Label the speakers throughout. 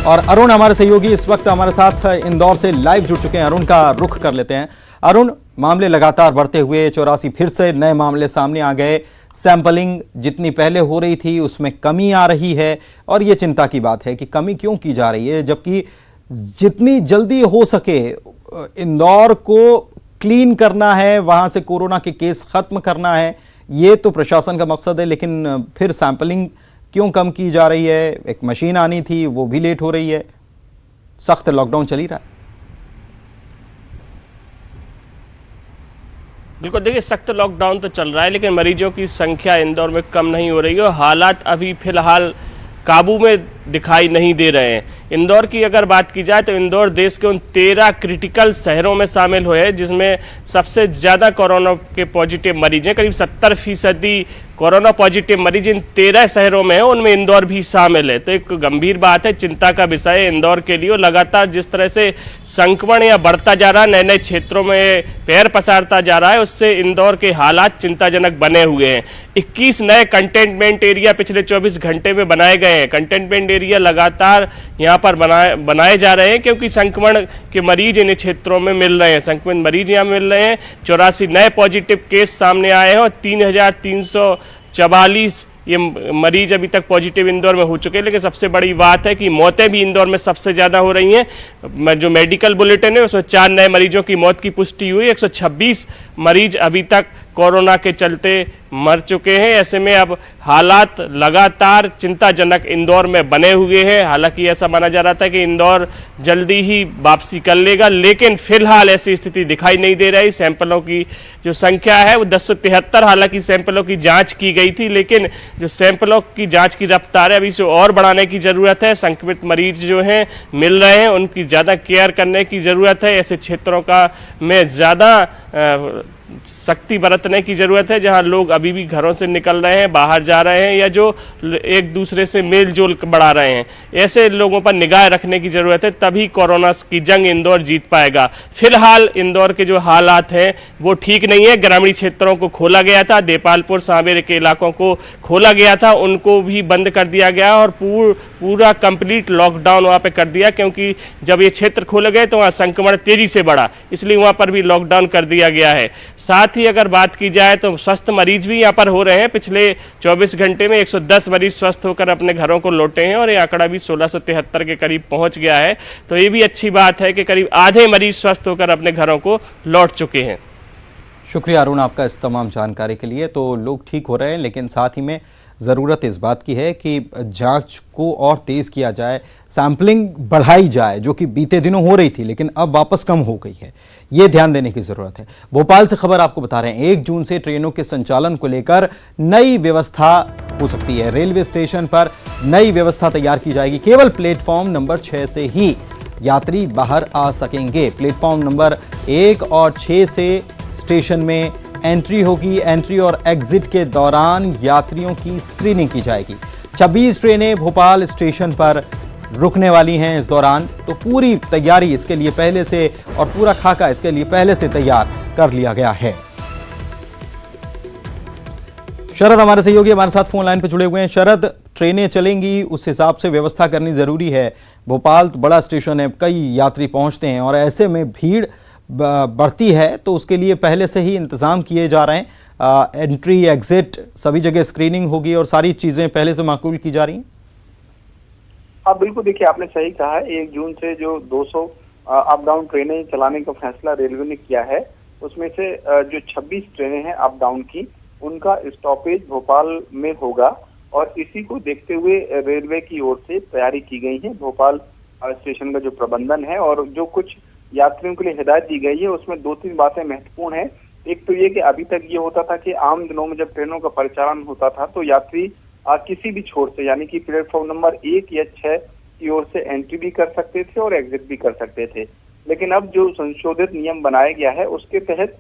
Speaker 1: और अरुण हमारे सहयोगी इस वक्त हमारे साथ इंदौर से लाइव जुड़ चुके हैं। अरुण का रुख कर लेते हैं। अरुण, मामले लगातार बढ़ते हुए 84 फिर से नए मामले सामने आ गए। सैंपलिंग जितनी पहले हो रही थी उसमें कमी आ रही है और ये चिंता की बात है कि कमी क्यों की जा रही है, जबकि जितनी जल्दी हो सके इंदौर को क्लीन करना है, वहां से कोरोना के केस खत्म करना है, ये तो प्रशासन का मकसद है। लेकिन फिर सैंपलिंग क्यों कम की जा रही है? एक मशीन आनी थी वो भी लेट हो रही है, सख्त लॉकडाउन चल ही रहा है।
Speaker 2: बिल्कुल, देखिए सख्त लॉकडाउन तो चल रहा है लेकिन मरीजों की संख्या इंदौर में कम नहीं हो रही है और हालात अभी फिलहाल काबू में दिखाई नहीं दे रहे हैं। इंदौर की अगर बात की जाए तो इंदौर देश के उन 13 क्रिटिकल शहरों में शामिल हुए हैं जिसमें सबसे ज़्यादा कोरोना के पॉजिटिव मरीज हैं। करीब 70% कोरोना पॉजिटिव मरीज इन 13 शहरों में है, उनमें इंदौर भी शामिल है। तो एक गंभीर बात है, चिंता का विषय है इंदौर के लिए। लगातार जिस तरह से संक्रमण या बढ़ता जा रहा है, नए नए क्षेत्रों में पैर पसारता जा रहा है, उससे इंदौर के हालात चिंताजनक बने हुए हैं। 21 नए कंटेनमेंट एरिया पिछले 24 घंटे में बनाए गए हैं। कंटेनमेंट एरिया लगातार यहाँ पर बनाए जा रहे हैं क्योंकि संक्रमण के मरीज इन क्षेत्रों में मिल रहे हैं, संक्रमित मरीज यहाँ मिल रहे हैं। 84 नए पॉजिटिव केस सामने आए हैं और 3344 ये मरीज अभी तक पॉजिटिव इंदौर में हो चुके हैं। लेकिन सबसे बड़ी बात है कि मौतें भी इंदौर में सबसे ज़्यादा हो रही हैं। जो मेडिकल बुलेटिन है उसमें 4 नए मरीजों की मौत की पुष्टि हुई। 126 मरीज अभी तक कोरोना के चलते मर चुके हैं। ऐसे में अब हालात लगातार चिंताजनक इंदौर में बने हुए हैं। हालांकि ऐसा माना जा रहा था कि इंदौर जल्दी ही वापसी कर लेगा, लेकिन फिलहाल ऐसी स्थिति दिखाई नहीं दे रही। सैंपलों की जो संख्या है वो 1073 हालांकि सैंपलों की जांच की गई थी, लेकिन जो सैंपलों की जांच की रफ्तार है अभी इसे और बढ़ाने की ज़रूरत है। संक्रमित मरीज जो हैं मिल रहे हैं, उनकी ज़्यादा केयर करने की ज़रूरत है। ऐसे क्षेत्रों का में ज़्यादा सख्ती बरतने की ज़रूरत है जहां लोग अभी भी घरों से निकल रहे हैं, बाहर जा रहे हैं या जो एक दूसरे से मेल जोल बढ़ा रहे हैं। ऐसे लोगों पर निगाह रखने की ज़रूरत है, तभी कोरोना की जंग इंदौर जीत पाएगा। फिलहाल इंदौर के जो हालात हैं वो ठीक नहीं है। ग्रामीण क्षेत्रों को खोला गया था, देपालपुर सांवेर के इलाकों को खोला गया था, उनको भी बंद कर दिया गया और पूरा कंप्लीट लॉकडाउन वहाँ पर कर दिया, क्योंकि जब ये क्षेत्र खोले गए तो वहाँ संक्रमण तेज़ी से बढ़ा, इसलिए वहाँ पर भी लॉकडाउन कर दिया गया है। साथ ही अगर बात की जाए तो स्वस्थ मरीज भी यहाँ पर हो रहे हैं। पिछले 24 घंटे में 110 मरीज स्वस्थ होकर अपने घरों को लौटे हैं और ये आंकड़ा भी 1673 के करीब पहुंच गया है। तो ये भी अच्छी बात है कि करीब आधे मरीज स्वस्थ होकर अपने घरों को लौट चुके हैं।
Speaker 1: शुक्रिया अरुण आपका इस तमाम जानकारी के लिए। तो लोग ठीक हो रहे हैं, लेकिन साथ ही में ज़रूरत इस बात की है कि जांच को और तेज़ किया जाए, सैम्पलिंग बढ़ाई जाए, जो कि बीते दिनों हो रही थी लेकिन अब वापस कम हो गई है। ये ध्यान देने की ज़रूरत है। भोपाल से खबर आपको बता रहे हैं, 1 जून से ट्रेनों के संचालन को लेकर नई व्यवस्था हो सकती है। रेलवे स्टेशन पर नई व्यवस्था तैयार की जाएगी। केवल प्लेटफॉर्म नंबर 6 से ही यात्री बाहर आ सकेंगे। प्लेटफॉर्म नंबर 1 और 6 से स्टेशन में एंट्री होगी। एंट्री और एग्जिट के दौरान यात्रियों की स्क्रीनिंग की जाएगी। 26 ट्रेनें भोपाल स्टेशन पर रुकने वाली हैं इस दौरान। तो पूरी तैयारी इसके लिए पहले से और पूरा खाका इसके लिए पहले से तैयार कर लिया गया है। शरद हमारे सहयोगी हमारे साथ फोन लाइन पर जुड़े हुए हैं। शरद, ट्रेनें चलेंगी, उस हिसाब से व्यवस्था करनी जरूरी है। भोपाल तो बड़ा स्टेशन है, कई यात्री पहुंचते हैं और ऐसे में भीड़ बढ़ती है, तो उसके लिए पहले से ही इंतजाम किए जा रहे हैं। एंट्री एग्जिट सभी जगह स्क्रीनिंग होगी और सारी चीजें पहले से माकूल की जा रही हैं।
Speaker 3: हाँ बिल्कुल, देखिए आपने सही कहा है। 1 जून से जो 200 अप डाउन ट्रेनें चलाने का फैसला रेलवे ने किया है, उसमें से जो 26 ट्रेनें हैं अप डाउन की, उनका स्टॉपेज भोपाल में होगा और इसी को देखते हुए रेलवे की ओर से तैयारी की गई है। भोपाल स्टेशन का जो प्रबंधन है और जो कुछ यात्रियों के लिए हिदायत दी गई है, उसमें 2-3 बातें महत्वपूर्ण है। एक तो ये कि अभी तक ये होता था कि आम दिनों में जब ट्रेनों का परिचालन होता था तो यात्री किसी भी छोर से, यानी कि प्लेटफॉर्म नंबर 1 या 6 की ओर से एंट्री भी कर सकते थे और एग्जिट भी कर सकते थे। लेकिन अब जो संशोधित नियम बनाया गया है उसके तहत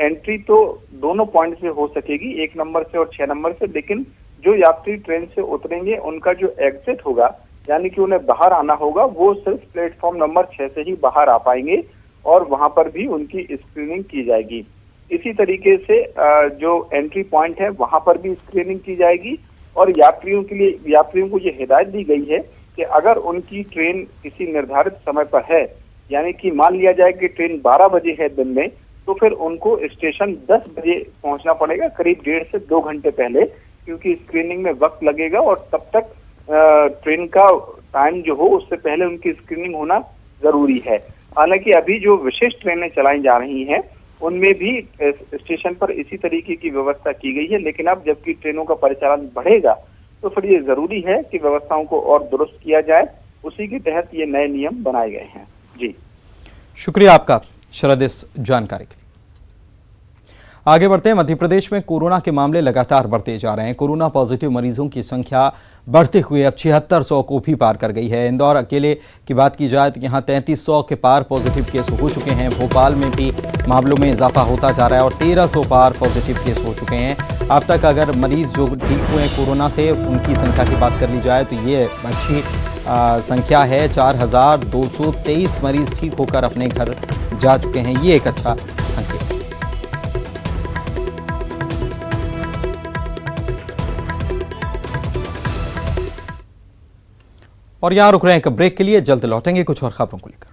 Speaker 3: एंट्री तो दोनों पॉइंट से हो सकेगी, 1 नंबर से और 6 नंबर से, लेकिन जो यात्री ट्रेन से उतरेंगे उनका जो एग्जिट होगा, यानी कि उन्हें बाहर आना होगा, वो सिर्फ प्लेटफॉर्म नंबर 6 से ही बाहर आ पाएंगे और वहां पर भी उनकी स्क्रीनिंग की जाएगी। इसी तरीके से जो एंट्री पॉइंट है वहां पर भी स्क्रीनिंग की जाएगी और यात्रियों को ये हिदायत दी गई है कि अगर उनकी ट्रेन किसी निर्धारित समय पर है, यानी कि मान लिया जाए कि ट्रेन 12 बजे है दिन में, तो फिर उनको स्टेशन 10 बजे पहुंचना पड़ेगा, करीब 1.5 से 2 घंटे पहले, क्योंकि स्क्रीनिंग में वक्त लगेगा और तब तक ट्रेन का टाइम जो हो उससे पहले उनकी स्क्रीनिंग होना जरूरी है। हालांकि अभी जो विशेष ट्रेनें चलाई जा रही हैं उनमें भी स्टेशन पर इसी तरीके की व्यवस्था की गई है, लेकिन अब जबकि ट्रेनों का परिचालन बढ़ेगा तो फिर ये जरूरी है कि व्यवस्थाओं को और दुरुस्त किया जाए। उसी के तहत ये नए नियम बनाए गए हैं। जी,
Speaker 1: शुक्रिया आपका शरद इस जानकारी के लिए। आगे बढ़ते हैं। मध्य प्रदेश में कोरोना के मामले लगातार बढ़ते जा रहे हैं। कोरोना पॉजिटिव मरीजों की संख्या बढ़ते हुए अब 7600 को भी पार कर गई है। इंदौर अकेले की बात की जाए तो यहाँ 3300 के पार पॉजिटिव केस हो चुके हैं। भोपाल में भी मामलों में इजाफा होता जा रहा है और 1300 पार पॉजिटिव केस हो चुके हैं। अब तक अगर मरीज जो ठीक हुए हैं कोरोना से उनकी संख्या की बात कर ली जाए तो ये अच्छी संख्या है। 4223 मरीज ठीक होकर अपने घर जा चुके हैं। ये एक अच्छा संकेत है। और यहाँ रुक रहे हैं एक ब्रेक के लिए, जल्द लौटेंगे कुछ और खबरों को लेकर।